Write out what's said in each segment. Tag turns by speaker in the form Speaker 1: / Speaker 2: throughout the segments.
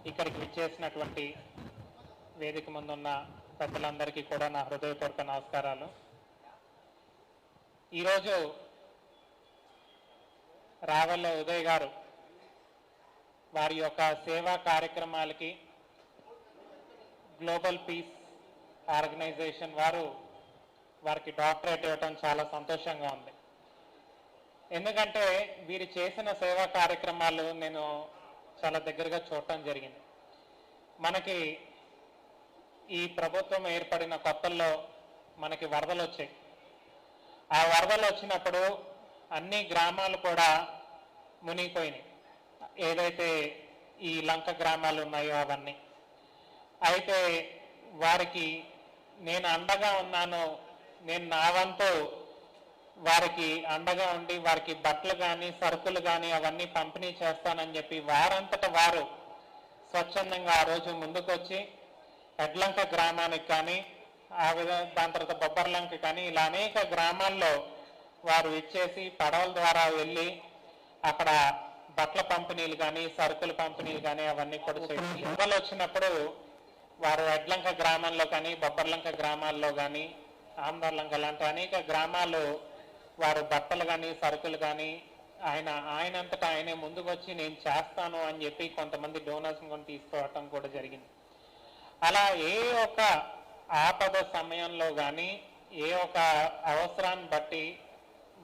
Speaker 1: ఇక్కడికి విచ్చేసినటువంటి వేదిక ముందున్న పెద్దలందరికీ కూడా నా హృదయపూర్వక నమస్కారాలు. ఈరోజు రావెల ఉదయ్ గారు వారి యొక్క సేవా కార్యక్రమాలకి గ్లోబల్ పీస్ ఆర్గనైజేషన్ వారికి డాక్టరేట్ ఇవ్వటం చాలా సంతోషంగా ఉంది. ఎందుకంటే వీరు చేసిన సేవా కార్యక్రమాలు నేను చాలా దగ్గరగా చూడటం జరిగింది. మనకి ఈ ప్రభుత్వం ఏర్పడిన కొత్తల్లో మనకి వరదలు వచ్చాయి. ఆ వరదలు వచ్చినప్పుడు అన్ని గ్రామాలు కూడా మునిగిపోయినాయి, ఏదైతే ఈ లంక గ్రామాలు ఉన్నాయో అవన్నీ. అయితే వారికి నేను అండగా ఉన్నాను, నేను నా వంతు వారికి అండగా ఉండి వారికి బట్టలు కానీ సరుకులు కానీ అవన్నీ పంపిణీ చేస్తానని చెప్పి వారంతట వారు స్వచ్ఛందంగా ఆ రోజు ముందుకొచ్చి ఎడ్లంక గ్రామానికి కానీ దాని తర్వాత బొబ్బర్లంక కానీ ఇలా అనేక గ్రామాల్లో వారు ఇచ్చేసి పడవల ద్వారా వెళ్ళి అక్కడ బట్టల పంపిణీలు కానీ సరుకుల పంపిణీలు కానీ అవన్నీ కూడా చేసి వరదలు వచ్చినప్పుడు వారు ఎడ్లంక గ్రామంలో కానీ బొబ్బర్లంక గ్రామాల్లో కానీ ఆంధ్రలంక లాంటి అనేక గ్రామాలు వారు బట్టలు కానీ సరుకులు కానీ ఆయనంతటా ఆయనే ముందుకు వచ్చి నేను చేస్తాను అని చెప్పి కొంతమంది డోనర్స్ కొని తీసుకోవటం కూడా జరిగింది. అలా ఏ ఒక్క ఆపద సమయంలో కానీ ఏ ఒక్క అవసరాన్ని బట్టి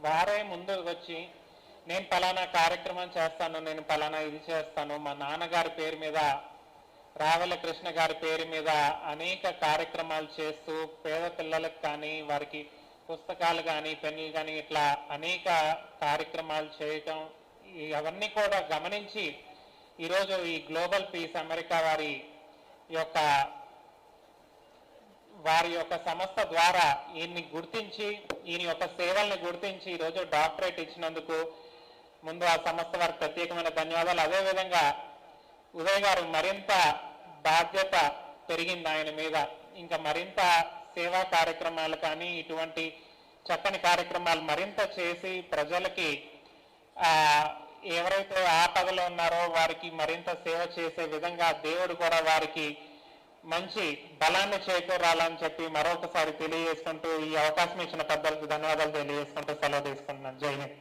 Speaker 1: వారే ముందుకు వచ్చి నేను పలానా కార్యక్రమం చేస్తాను, నేను పలానా ఇది చేస్తాను, మా నాన్నగారి పేరు మీద రావెల కృష్ణ గారి పేరు మీద అనేక కార్యక్రమాలు చేస్తూ పేద పిల్లలకు కానీ వారికి పుస్తకాలు కానీ పెన్నులు కానీ ఇట్లా అనేక కార్యక్రమాలు చేయటం అవన్నీ కూడా గమనించి ఈరోజు ఈ గ్లోబల్ పీస్ అమెరికా వారి యొక్క సంస్థ ద్వారా ఈయన్ని గుర్తించి ఈయన యొక్క సేవల్ని గుర్తించి ఈరోజు డాక్టరేట్ ఇచ్చినందుకు ముందు ఆ సంస్థ వారికి ప్రత్యేకమైన ధన్యవాదాలు. అదేవిధంగా ఉదయ్ గారు మరింత బాధ్యత పెరిగింది ఆయన మీద, ఇంకా మరింత సేవా కార్యక్రమాలు కానీ ఇటువంటి చక్కని కార్యక్రమాలు మరింత చేసి ప్రజలకి ఎవరైతే ఆపదలో ఉన్నారో వారికి మరింత సేవ చేసే విధంగా దేవుడు కూడా వారికి మంచి బలాన్ని చేకూరాలని చెప్పి మరొకసారి తెలియజేసుకుంటూ ఈ అవకాశం ఇచ్చిన పెద్దలకు ధన్యవాదాలు తెలియజేసుకుంటూ సెలవు తీసుకుంటున్నాను. జై హింద్.